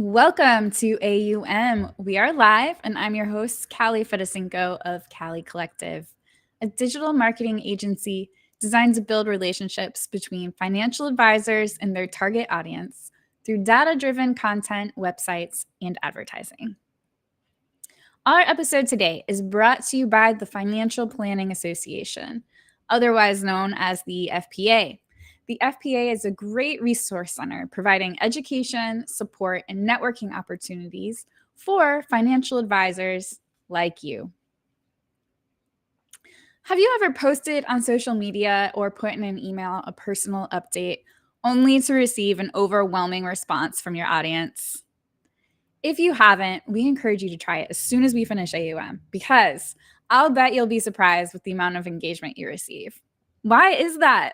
Welcome to A.U.M. We are live, and I'm your host, Callie Fedosinko of Callie Collective, a digital marketing agency designed to build relationships between financial advisors and their target audience through data-driven content, websites, and advertising. Our episode today is brought to you by the Financial Planning Association, otherwise known as the FPA. The FPA is a great resource center providing education, support, and networking opportunities for financial advisors like you. Have you ever posted on social media or put in an email a personal update only to receive an overwhelming response from your audience? If you haven't, we encourage you to try it as soon as we finish A.U.M. because I'll bet you'll be surprised with the amount of engagement you receive. Why is that?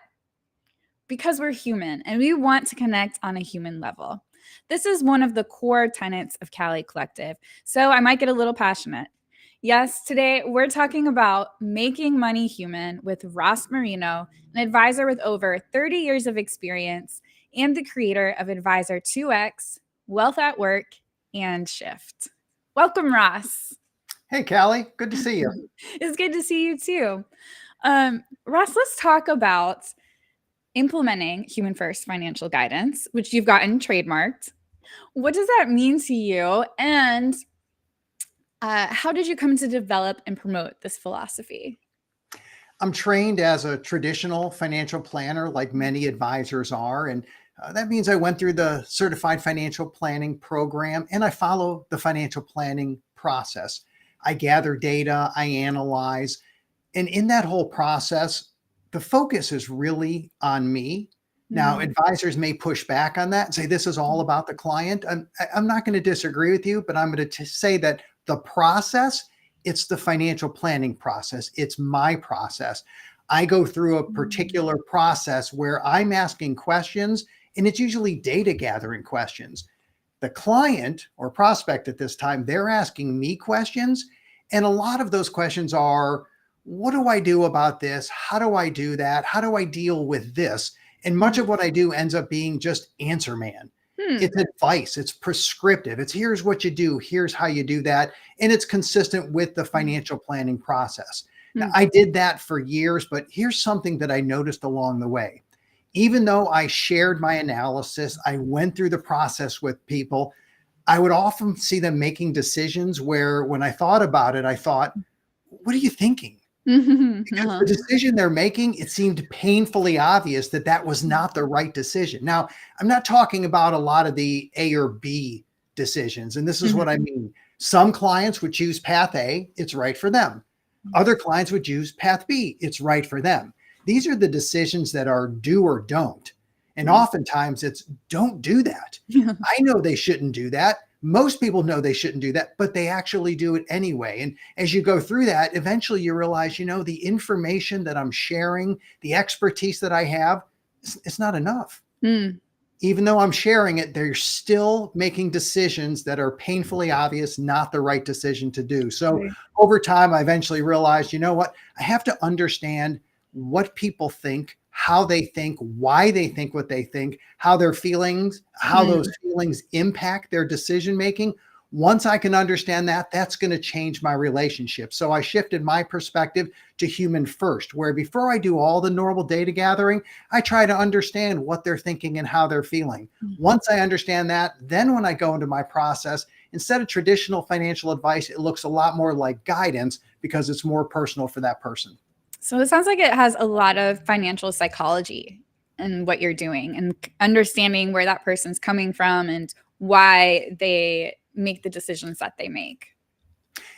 Because we're human and we want to connect on a human level. This is one of the core tenets of Callie Collective, so I might get a little passionate. Yes, today we're talking about making money human with Ross Marino, an advisor with over 30 years of experience and the creator of Advisor 2X, Wealth at Work, and Shift. Welcome, Ross. Hey, Callie. Good to see you. It's good to see you too. Ross, let's talk about implementing human first financial guidance, which you've gotten trademarked. What does that mean to you? And how did you come to develop and promote this philosophy? I'm trained as a traditional financial planner, like many advisors are. And that means I went through the certified financial planning program and I follow the financial planning process. I gather data, I analyze, and in that whole process, the focus is really on me. Now, advisors may push back on that and say, this is all about the client. I'm not going to disagree with you, but I'm going to say that the process, it's the financial planning process. It's my process. I go through a particular process where I'm asking questions, and it's usually data gathering questions. The client or prospect at this time, they're asking me questions. And a lot of those questions are, what do I do about this? How do I do that? How do I deal with this? And much of what I do ends up being just answer man. It's advice. It's prescriptive. It's here's what you do. Here's how you do that. And it's consistent with the financial planning process. Now, I did that for years, but here's something that I noticed along the way. Even though I shared my analysis, I went through the process with people, I would often see them making decisions where when I thought about it, I thought, what are you thinking? Because the decision they're making, it seemed painfully obvious that that was not the right decision. Now, I'm not talking about a lot of the A or B decisions. And this is what I mean. Some clients would choose path A, it's right for them. Other clients would choose path B, it's right for them. These are the decisions that are do or don't. And oftentimes it's don't do that. I know they shouldn't do that. Most people know they shouldn't do that, but they actually do it anyway. And as you go through that, eventually you realize, the information that I'm sharing, the expertise that I have, it's not enough. Even though I'm sharing it, they're still making decisions that are painfully obvious, not the right decision to do. So over time, I eventually realized, I have to understand what people think, how they think, why they think what they think, how their feelings, how those feelings impact their decision making. Once I can understand that, that's going to change my relationship. So I shifted my perspective to human first, where before I do all the normal data gathering, I try to understand what they're thinking and how they're feeling. Once I understand that, then when I go into my process, instead of traditional financial advice, it looks a lot more like guidance because it's more personal for that person. So it sounds like it has a lot of financial psychology in what you're doing and understanding where that person's coming from and why they make the decisions that they make.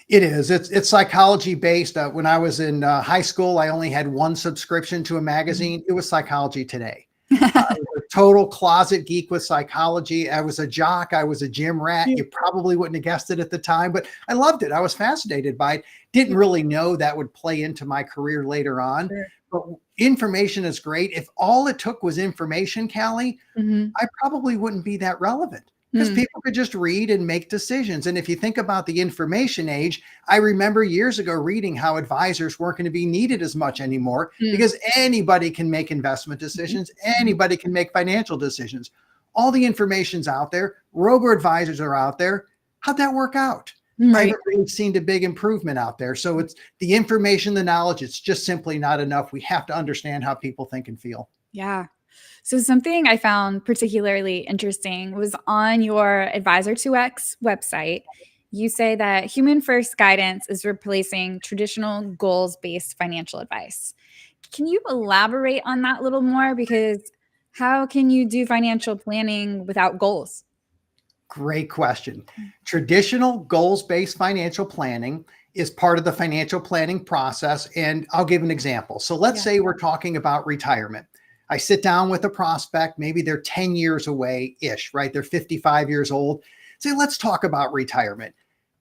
It is. It's psychology based. When I was in high school, I only had one subscription to a magazine. It was Psychology Today. I was a total closet geek with psychology. I was a jock. I was a gym rat. You probably wouldn't have guessed it at the time, but I loved it. I was fascinated by it. Didn't really know that would play into my career later on. But information is great. If all it took was information, Callie, I probably wouldn't be that relevant. Because people could just read and make decisions. And if you think about the information age, I remember years ago reading how advisors weren't going to be needed as much anymore because anybody can make investment decisions. Anybody can make financial decisions. all the information's out there. Robo advisors are out there. How'd that work out? I Right. haven't really seen a big improvement out there. So it's the information, the knowledge, it's just simply not enough. We have to understand how people think and feel. Yeah. So something I found particularly interesting was on your Advisor 2X website. You say that human first guidance is replacing traditional goals based financial advice. Can you elaborate on that a little more? Because how can you do financial planning without goals? Great question. Traditional goals based financial planning is part of the financial planning process. And I'll give an example. So let's Yeah. say we're talking about retirement. I sit down with a prospect, maybe they're 10 years away ish, right? They're 55 years old. Say, let's talk about retirement.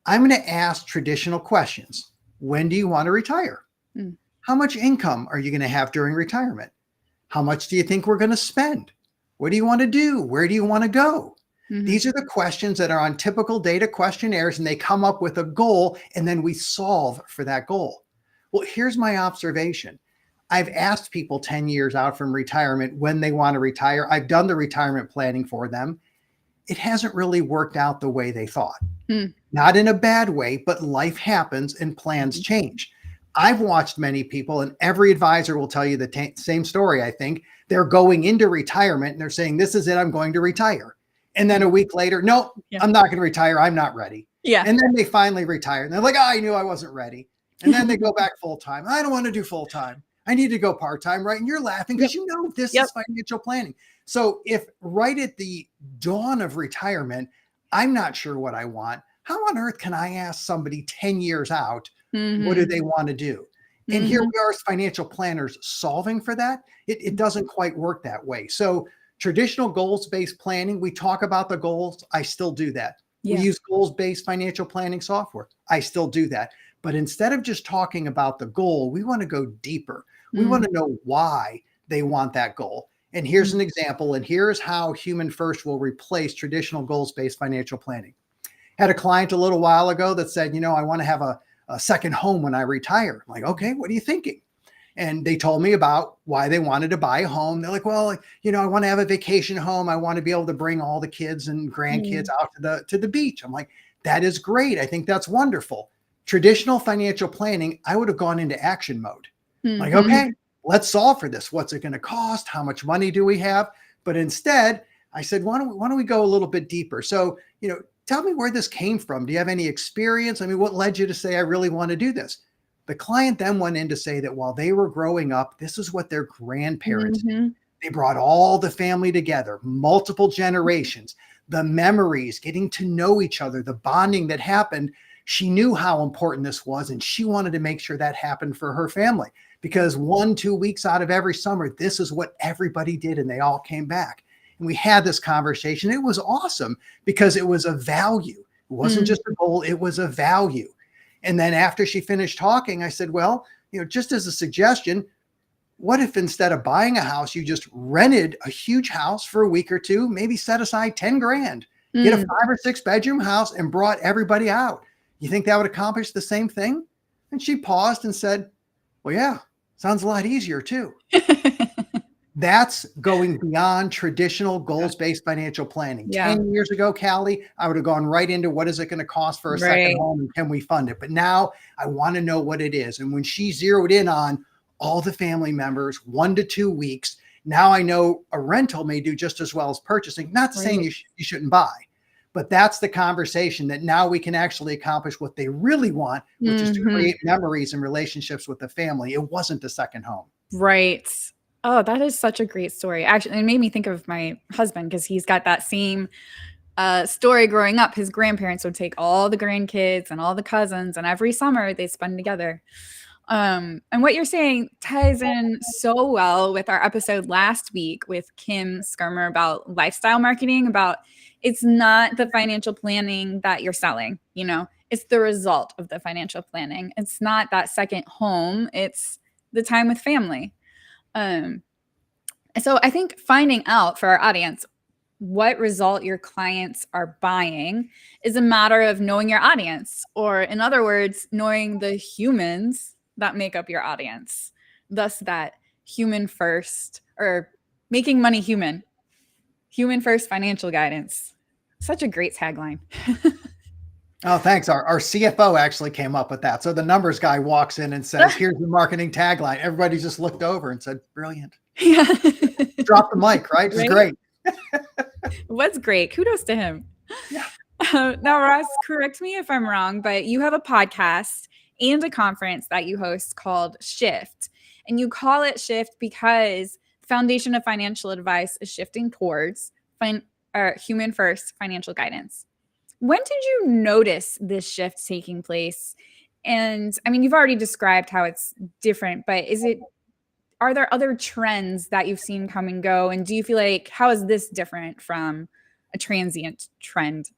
I'm going to ask traditional questions. When do you want to retire? Mm. How much income are you going to have during retirement? How much do you think we're going to spend? What do you want to do? Where do you want to go? Mhm. These are the questions that are on typical data questionnaires, and they come up with a goal, and then we solve for that goal. Well, here's my observation. I've asked people 10 years out from retirement when they want to retire. I've done the retirement planning for them. It hasn't really worked out the way they thought. Mm. Not in a bad way, but life happens and plans Mhm. change. I've watched many people, and every advisor will tell you the same story. I think they're going into retirement and they're saying, "This is it, I'm going to retire." And then a week later, "No, Yeah. I'm not going to retire. I'm not ready." Yeah. And then they finally retire. And they're like, "Oh, I knew I wasn't ready." And then they go back full time. "I don't want to do full time. I need to go part time," right? And you're laughing Yep. because you know this Yep. is financial planning. So if right at the dawn of retirement, I'm not sure what I want, how on earth can I ask somebody 10 years out, what do Mhm. they want to do? And here Mhm. we are as financial planners solving for that. It doesn't quite work that way. So traditional goals-based planning, we talk about the goals. I still do that. We Yeah. use goals-based financial planning software. I still do that. But instead of just talking about the goal, we want to go deeper. We want Mm. to know why they want that goal. And here's Mm. an example, and here's how Human First will replace traditional goals-based financial planning. Had a client a little while ago that said, I want to have a second home when I retire. I'm like, okay, what are you thinking? And they told me about why they wanted to buy a home. They're like, well, I want to have a vacation home. I want to be able to bring all the kids and grandkids Mm. out to the beach. I'm like, that is great. I think that's wonderful. Traditional financial planning, I would have gone into action mode. Like, Mhm. okay, let's solve for this. What's it going to cost? How much money do we have? But instead, I said, why don't we go a little bit deeper? So, tell me where this came from. Do you have any experience? I mean, what led you to say, I really want to do this? The client then went in to say that while they were growing up, this is what their grandparents did. Mhm. They brought all the family together, multiple generations, the memories, getting to know each other, the bonding that happened. She knew how important this was, and she wanted to make sure that happened for her family because 1, 2 weeks out of every summer, this is what everybody did, and they all came back. And we had this conversation. It was awesome because it was a value. It wasn't Mm. just a goal, it was a value. And then after she finished talking, I said, well, just as a suggestion, what if instead of buying a house, you just rented a huge house for a week or two, maybe set aside 10 grand, get a Mm. 5 or 6 bedroom house and brought everybody out? You think that would accomplish the same thing? And she paused and said, well, yeah, sounds a lot easier too. That's going beyond traditional Yeah. goals-based financial planning. Yeah. 10 years ago, Callie, I would have gone right into what is it going to cost for a second Right. home and can we fund it? But now I want to know what it is. And when she zeroed in on all the family members, 1 to 2 weeks, now I know a rental may do just as well as purchasing. Not saying Right. you shouldn't buy, but that's the conversation that now we can actually accomplish what they really want, which is to Mhm. create memories and relationships with the family. It wasn't the second home. Right. Oh, that is such a great story. Actually, it made me think of my husband because he's got that same story growing up. His grandparents would take all the grandkids and all the cousins, and every summer they spend together. And what you're saying ties in so well with our episode last week with Kim Skirmer about lifestyle marketing, about it's not the financial planning that you're selling, it's the result of the financial planning. It's not that second home, it's the time with family. Um, so I think finding out for our audience what result your clients are buying is a matter of knowing your audience, or in other words, knowing the humans that make up your audience. Thus, that human first, or making money human. Human First Financial Guidance. Such a great tagline. Oh, thanks. Our CFO actually came up with that. So the numbers guy walks in and says, here's the marketing tagline. Everybody just looked over and said, brilliant. Yeah. Drop the mic, right? It's Right? great. What's great. Kudos to him. Yeah. Now, Ross, correct me if I'm wrong, but you have a podcast and a conference that you host called Shift. And you call it Shift because the foundation of financial advice is shifting towards human first financial guidance. When did you notice this shift taking place? And I mean, you've already described how it's different, but are there other trends that you've seen come and go? And do you feel like, how is this different from a transient trend?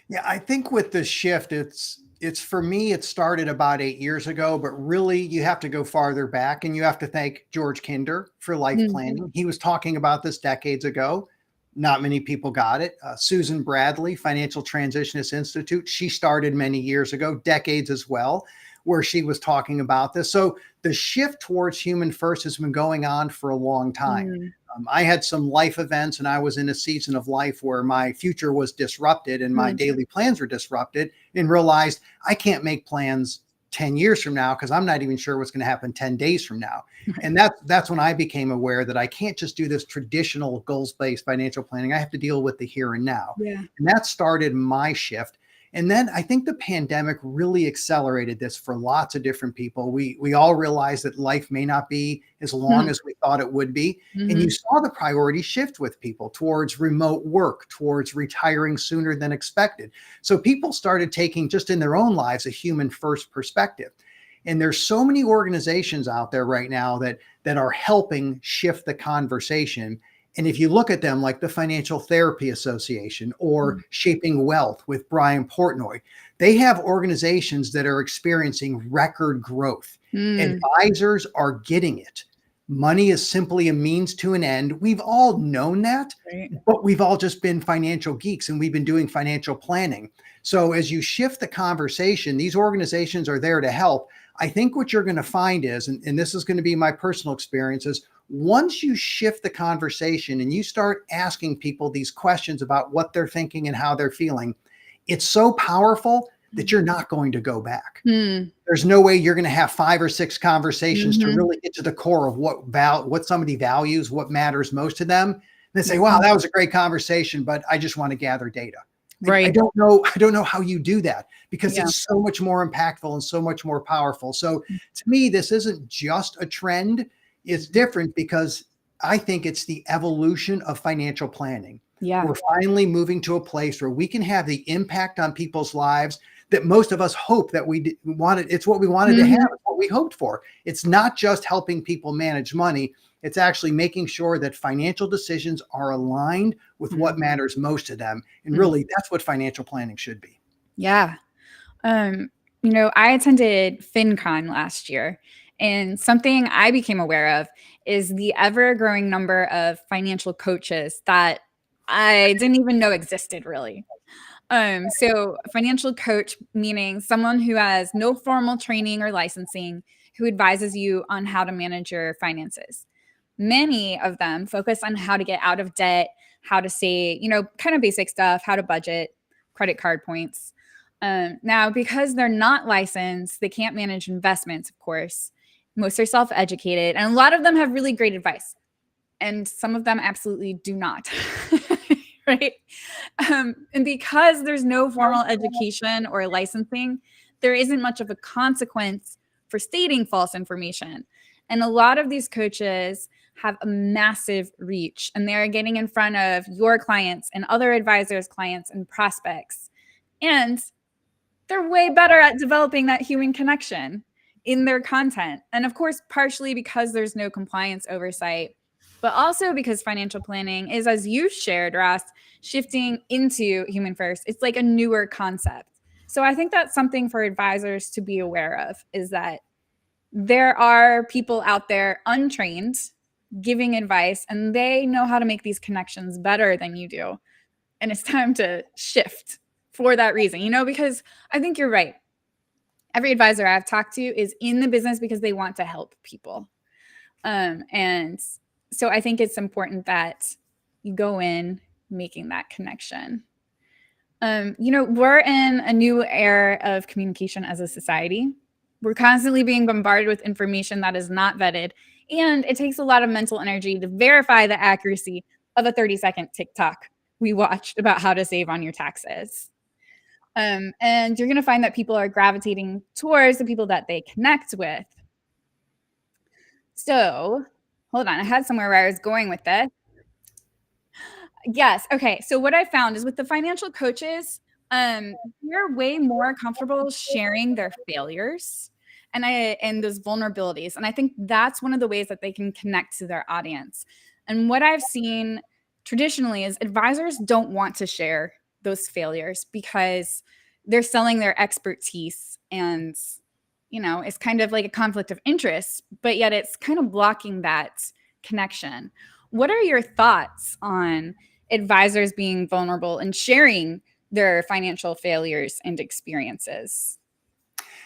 Yeah, I think with the shift, it's for me, it started about 8 years ago, but really you have to go farther back and you have to thank George Kinder for life planning. He was talking about this decades ago. Not many people got it. Susan Bradley, Financial Transitionist Institute, she started many years ago, decades as well, where she was talking about this. So the shift towards human first has been going on for a long time. I had some life events and I was in a season of life where my future was disrupted and my daily plans were disrupted, and realized I can't make plans 10 years from now because I'm not even sure what's going to happen 10 days from now. And that's when I became aware that I can't just do this traditional goals-based financial planning. I have to deal with the here and now. Yeah. And that started my shift. And then I think the pandemic really accelerated this for lots of different people. We all realized that life may not be as long as we thought it would be. And you saw the priority shift with people towards remote work, towards retiring sooner than expected. So people started taking, just in their own lives, a human first perspective. And there's so many organizations out there right now that are helping shift the conversation. And if you look at them, like the Financial Therapy Association or Shaping Wealth with Brian Portnoy, they have organizations that are experiencing record growth. Advisors are getting it. Money is simply a means to an end. We've all known that, but we've all just been financial geeks and we've been doing financial planning. So as you shift the conversation, these organizations are there to help. I think what you're going to find is, and this is going to be my personal experience, is once you shift the conversation and you start asking people these questions about what they're thinking and how they're feeling, it's so powerful that you're not going to go back. There's no way you're going to have 5 or 6 conversations to really get to the core of what somebody values, what matters most to them. And they say, wow, that was a great conversation, but I just want to gather data. Right. I don't know how you do that, because it's so much more impactful and so much more powerful. So to me, this isn't just a trend. It's different because I think it's the evolution of financial planning. Yeah. We're finally moving to a place where we can have the impact on people's lives that most of us hope that we wanted. It's what we wanted to have. It's what we hoped for. It's not just helping people manage money. It's actually making sure that financial decisions are aligned with what matters most to them. And really, that's what financial planning should be. Yeah. I attended FinCon last year, and something I became aware of is the ever-growing number of financial coaches that I didn't even know existed, really. So a financial coach, meaning someone who has no formal training or licensing, who advises you on how to manage your finances. Many of them focus on how to get out of debt, how to save, kind of basic stuff, how to budget, credit card points. Now, because they're not licensed, they can't manage investments, of course. Most are self-educated, and a lot of them have really great advice. And some of them absolutely do not. Right? And because there's no formal education or licensing, there isn't much of a consequence for stating false information. And a lot of these coaches have a massive reach, and they're getting in front of your clients and other advisors' clients and prospects. And they're way better at developing that human connection in their content. And of course, partially because there's no compliance oversight, but also because financial planning is, as you shared, Ross, shifting into human first. It's like a newer concept. So I think that's something for advisors to be aware of, is that there are people out there untrained giving advice, and they know how to make these connections better than you do. And it's time to shift for that reason, because I think you're right. Every advisor I've talked to is in the business because they want to help people. And so I think it's important that you go in making that connection. We're in a new era of communication as a society. We're constantly being bombarded with information that is not vetted, and it takes a lot of mental energy to verify the accuracy of a 30-second TikTok we watched about how to save on your taxes. And you're going to find that people are gravitating towards the people that they connect with. So, hold on, I had somewhere where I was going with this. Yes. Okay. So what I found is with the financial coaches, they're way more comfortable sharing their failures and those vulnerabilities. And I think that's one of the ways that they can connect to their audience. And what I've seen traditionally is advisors don't want to share those failures because they're selling their expertise, and it's kind of like a conflict of interest, but yet it's kind of blocking that connection. What are your thoughts on advisors being vulnerable and sharing their financial failures and experiences?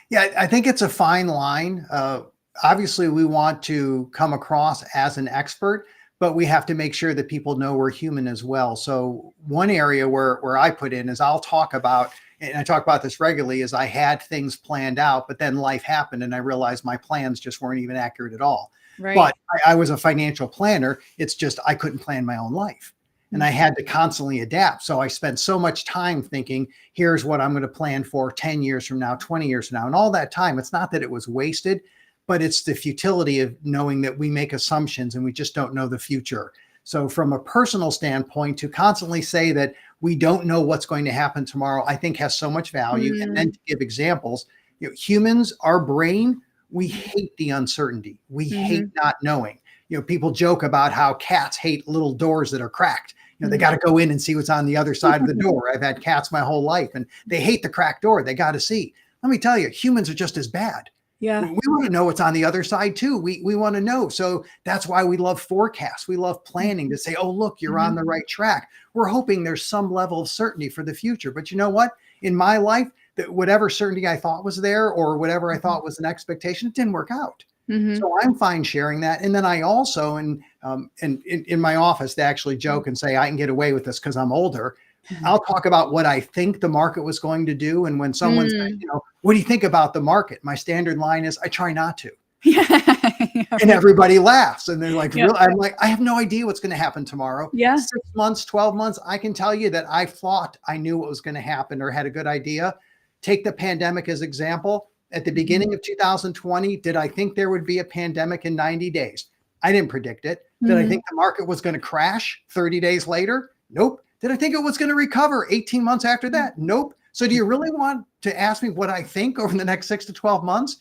Yeah, I think it's a fine line. Obviously, we want to come across as an expert, but we have to make sure that people know we're human as well. So one area where I put in is I'll talk about, and I talk about this regularly, is I had things planned out, but then life happened and I realized my plans just weren't even accurate at all. Right. But I was a financial planner. It's just I couldn't plan my own life. And I had to constantly adapt. So I spent so much time thinking, here's what I'm going to plan for 10 years from now, 20 years from now. And all that time, it's not that it was wasted, but it's the futility of knowing that we make assumptions and we just don't know the future. So from a personal standpoint, to constantly say that we don't know what's going to happen tomorrow, I think has so much value. And then to give examples, humans, our brain, we hate the uncertainty. We hate not knowing. People joke about how cats hate little doors that are cracked. They got to go in and see what's on the other side of the door. I've had cats my whole life and they hate the cracked door. They got to see. Let me tell you, humans are just as bad. Yeah. We want to know what's on the other side too. We want to know. So that's why we love forecasts. We love planning to say, oh, look, you're on the right track. We're hoping there's some level of certainty for the future. But you know what? In my life, that whatever certainty I thought was there or whatever I thought was an expectation, it didn't work out. So I'm fine sharing that. And then I also, in my office, they actually joke and say, I can get away with this because I'm older. I'll talk about what I think the market was going to do. And when someone says, what do you think about the market? My standard line is, I try not to. And everybody laughs. And they're like, really? I'm like, I have no idea what's going to happen tomorrow. 6 months, 12 months. I can tell you that I thought I knew what was going to happen or had a good idea. Take the pandemic as example. At the beginning of 2020, did I think there would be a pandemic in 90 days? I didn't predict it. Did I think the market was going to crash 30 days later? Nope. Did I think it was going to recover 18 months after that? Nope. So do you really want to ask me what I think over the next 6 to 12 months?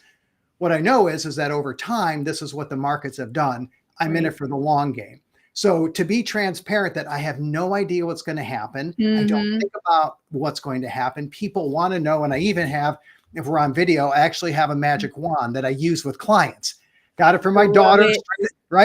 What I know is that over time, this is what the markets have done. I'm in it for the long game. So to be transparent that I have no idea what's going to happen. I don't think about what's going to happen. People want to know. And I even have, if we're on video, I actually have a magic wand that I use with clients. Got it from my daughter,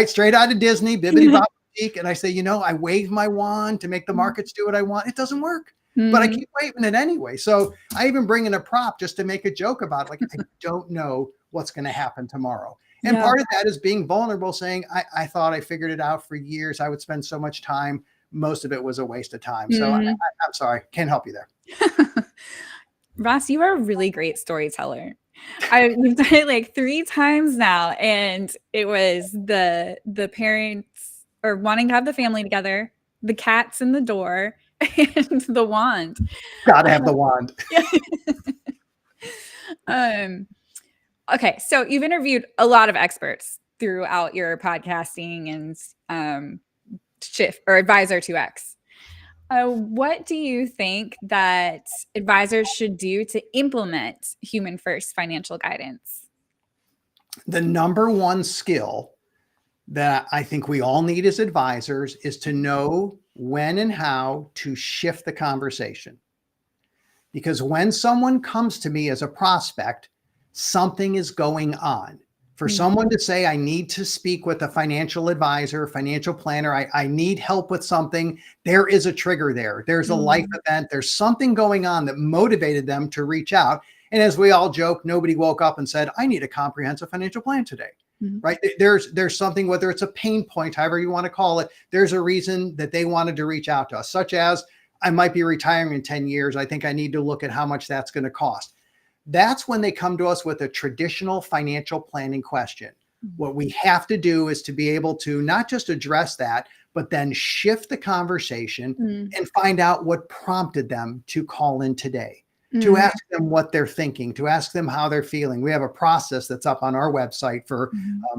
straight out of Disney, Bibbidi Bob Boutique. And I say, I wave my wand to make the markets do what I want. It doesn't work, but I keep waving it anyway. So I even bring in a prop just to make a joke about it. Like, I don't know what's going to happen tomorrow. And part of that is being vulnerable, saying, I thought I figured it out for years. I would spend so much time. Most of it was a waste of time. So I'm sorry. Can't help you there. Ross, you are a really great storyteller. You've done it like 3 times now, and it was the parents or wanting to have the family together, the cats in the door, and the wand. Gotta have the wand. Okay, so you've interviewed a lot of experts throughout your podcasting and Shift or Advisor 2X. What do you think that advisors should do to implement human first financial guidance? The number one skill that I think we all need as advisors is to know when and how to shift the conversation. Because when someone comes to me as a prospect, something is going on. For someone to say, I need to speak with a financial advisor, financial planner, I need help with something, there is a trigger there. There's a life event. There's something going on that motivated them to reach out. And as we all joke, nobody woke up and said, I need a comprehensive financial plan today. Mhm. right? There's something, whether it's a pain point, however you want to call it, there's a reason that they wanted to reach out to us, such as I might be retiring in 10 years. I think I need to look at how much that's going to cost. That's when they come to us with a traditional financial planning question. What we have to do is to be able to not just address that, but then shift the conversation Mm. and find out what prompted them to call in today, to Mm. ask them what they're thinking, to ask them how they're feeling. We have a process that's up on our website Mhm.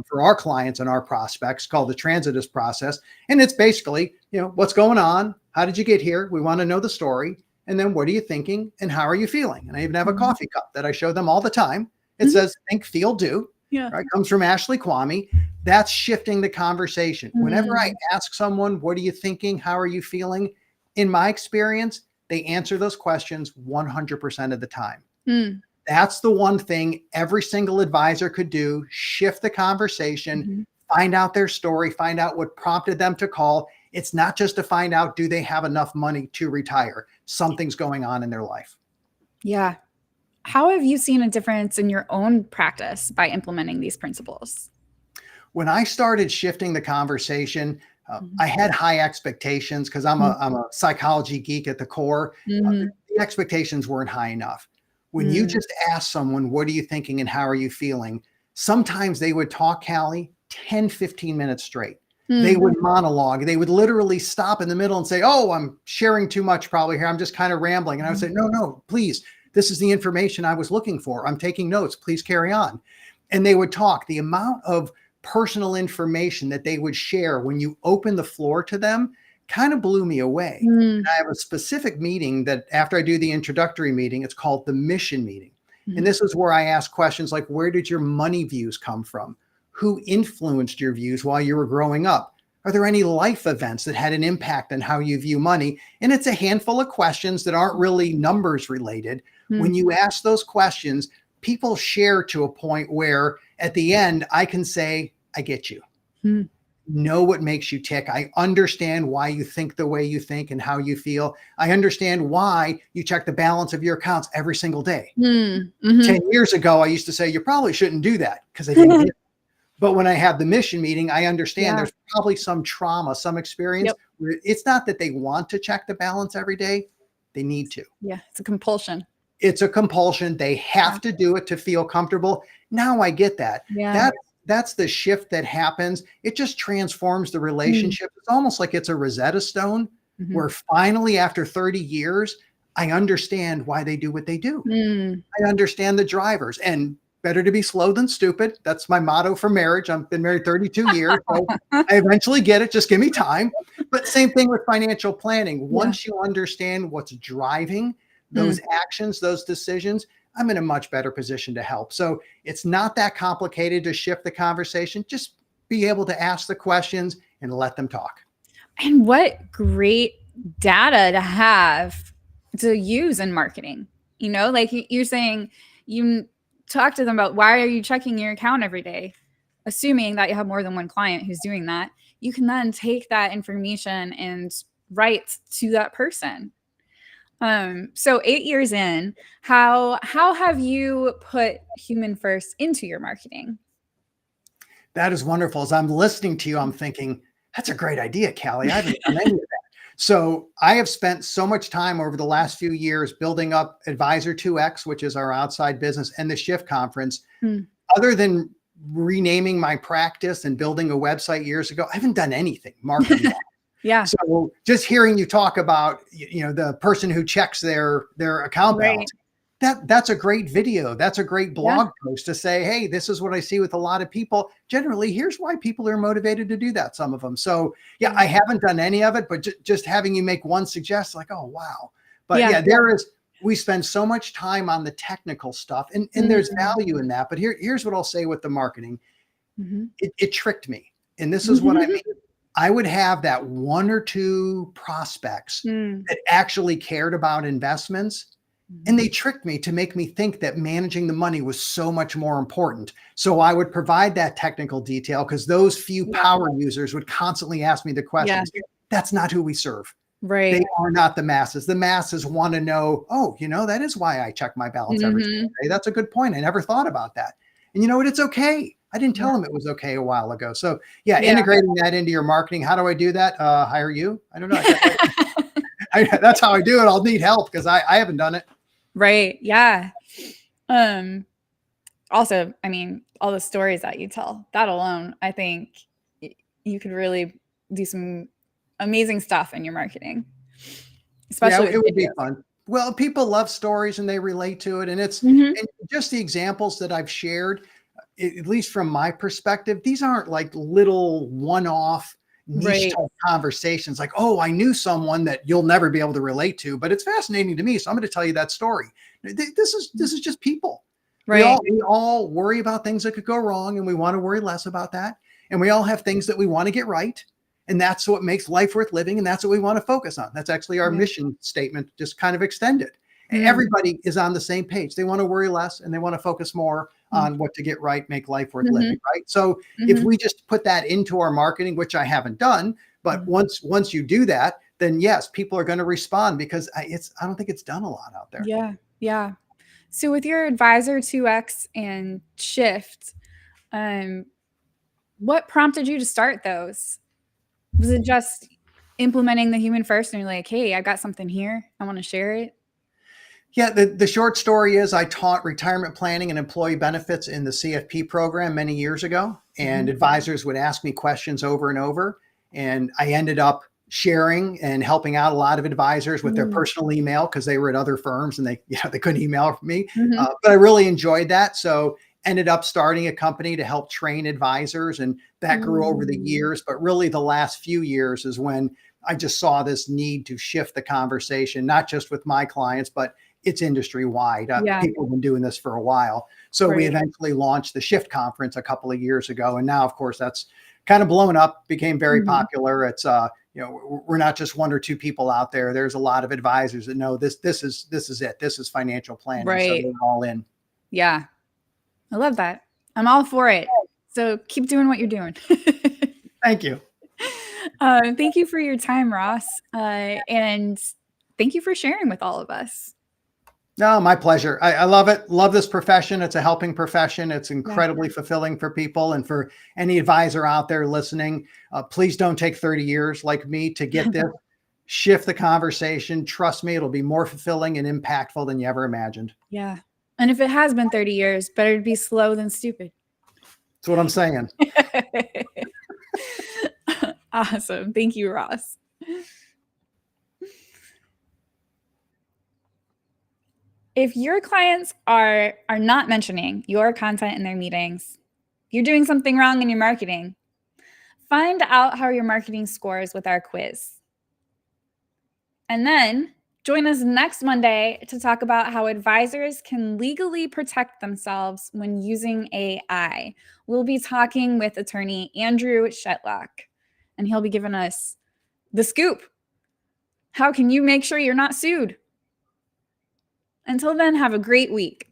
for our clients and our prospects called the Transitus process. And it's basically, what's going on? How did you get here? We want to know the story. And then what are you thinking and how are you feeling? And I even have a Mhm. coffee cup that I show them all the time. It Mhm. says think, feel, do, Yeah. right? Comes from Ashley Kwame. That's shifting the conversation. Whenever I Mm. ask someone, what are you thinking? How are you feeling? In my experience, they answer those questions 100% of the time. Mm. That's the one thing every single advisor could do: shift the conversation, Mhm. find out their story, find out what prompted them to call. It's not just to find out, do they have enough money to retire? Something's going on in their life. Yeah. How have you seen a difference in your own practice by implementing these principles? When I started shifting the conversation, Mhm. I had high expectations because I'm a psychology geek at the core. Mhm. The expectations weren't high enough. When you Mm. just ask someone, what are you thinking and how are you feeling? Sometimes they would talk, Callie, 10, 15 minutes straight. They Mm. would monologue. They would literally stop in the middle and say, oh, I'm sharing too much probably here. I'm just kind of rambling. And I would say, Mhm. no, no, please. This is the information I was looking for. I'm taking notes. Please carry on. And they would talk. The amount of personal information that they would share when you open the floor to them kind of blew me away. And Mm. I have a specific meeting that after I do the introductory meeting, it's called the mission meeting. And Mhm. this is where I ask questions like, where did your money views come from? Who influenced your views while you were growing up? Are there any life events that had an impact on how you view money? And it's a handful of questions that aren't really numbers related. When Mm. you ask those questions, people share to a point where at the end, I can say, I get you. Mm. Know what makes you tick. I understand why you think the way you think and how you feel. I understand why you check the balance of your accounts every single day. Mm. 10 Mhm. years ago, I used to say, you probably shouldn't do that because I didn't get it. But when I have the mission meeting, I understand Yeah. there's probably some trauma, some experience Yep. where it's not that they want to check the balance every day. They need to. Yeah. It's a compulsion. It's a compulsion. They Yeah. have to do it to feel comfortable. Now I get that. Yeah. That's the shift that happens. It just transforms the Mm. relationship. It's almost like it's a Rosetta Stone Mhm. where finally, after 30 years, I understand why they do what they do. Mm. I understand the drivers, and better to be slow than stupid. That's my motto for marriage. I've been married 32 years, so I eventually get it. Just give me time. But same thing with financial planning. Yeah. Once you understand what's driving those Mm. actions, those decisions, I'm in a much better position to help. So it's not that complicated to shift the conversation. Just be able to ask the questions and let them talk. And what great data to have to use in marketing. Like you're saying, you talk to them about why are you checking your account every day, assuming that you have more than one client who's doing that. You can then take that information and write to that person. So 8 years in, how have you put human first into your marketing? That is wonderful. As I'm listening to you, I'm thinking, that's a great idea, Callie. I haven't done any of that. So I have spent so much time over the last few years building up Advisor 2X, which is our outside business, and the Shift Conference. Mm. Other than renaming my practice and building a website years ago, I haven't done anything marketing. Yeah. So just hearing you talk about, the person who checks their account Right. balance, that's a great video. That's a great Yeah. blog post to say, hey, this is what I see with a lot of people. Generally, here's why people are motivated to do that, some of them. So yeah, I haven't done any of it, but just having you make one suggestion, like, oh, wow. But Yeah. yeah, we spend so much time on the technical stuff and there's value in that. But here's what I'll say with the marketing. Mhm. It tricked me. And this is what I mean. I would have that one or two prospects Mm. that actually cared about investments. And they tricked me to make me think that managing the money was so much more important. So I would provide that technical detail because those few Yeah. power users would constantly ask me the Yeah. questions. That's not who we serve. Right. They are not the masses. The masses want to know, oh, that is why I check my balance every single Mhm. day. That's a good point. I never thought about that. And you know what? It's okay. I didn't tell Yeah. them it was okay a while ago. So yeah, Yeah. integrating that into your marketing. How do I do that? Hire you? I don't know. That's how I do it. I'll need help because I haven't done it. Right. Yeah. Um, Also, I mean, all the stories that you tell, that alone, I think you could really do some amazing stuff in your marketing, Yeah, especially with it would be videos. fun. Well, people love stories and they relate to it. And Mhm. and just the examples that I've shared, at least from my perspective, these aren't like little one-off niche Right. type conversations like, oh, I knew someone that you'll never be able to relate to, but it's fascinating to me. So I'm going to tell you that story. This is just people. We Right. all worry about things that could go wrong and we want to worry less about that. And we all have things that we want to get right. And that's what makes life worth living. And that's what we want to focus on. That's actually our Yeah. mission statement, just kind of extended. Mm. Everybody is on the same page. They want to worry less and they want to focus more Mm. on what to get right, make life worth living, Mhm. right? So if Mhm. we just put that into our marketing, which I haven't done, but Mhm. once you do that, then yes, people are going to respond because I don't think it's done a lot out there. Yeah. Yeah. So with your advisor 2X and Shift, um, what prompted you to start those? Was it just implementing the human first and you're like, "Hey, I got something here. I want to share it." Yeah, the short story is I taught retirement planning and employee benefits in the CFP program many years ago, and Mhm. advisors would ask me questions over and over. And I ended up sharing and helping out a lot of advisors with their Mm. personal email because they were at other firms and they couldn't email me. Mhm. But I really enjoyed that. So ended up starting a company to help train advisors, and that grew over the Mm. years. But really, the last few years is when I just saw this need to shift the conversation, not just with my clients, but it's industry wide. Yeah. People have been doing this for a while. So we Right. eventually launched the Shift Conference a couple of years ago. And now, of course, that's kind of blown up, became very Mhm. popular. It's, we're not just one or two people out there. There's a lot of advisors that know this is it. This is financial planning. So Right. they're all in. Yeah. I love that. I'm all for it. So keep doing what you're doing. Thank you. Thank you for your time, Ross. And thank you for sharing with all of us. No, my pleasure. I love it. Love this profession. It's a helping profession. It's Yeah. incredibly fulfilling for people. And for any advisor out there listening, please don't take 30 years like me to get this. Shift the conversation. Trust me, it'll be more fulfilling and impactful than you ever imagined. Yeah. And if it has been 30 years, better to be slow than stupid. That's what I'm saying. Awesome. Thank you, Ross. If your clients are not mentioning your content in their meetings, you're doing something wrong in your marketing. Find out how your marketing scores with our quiz. And then join us next Monday to talk about how advisors can legally protect themselves when using AI. We'll be talking with attorney Andrew Shetlock, and he'll be giving us the scoop. How can you make sure you're not sued? Until then, have a great week.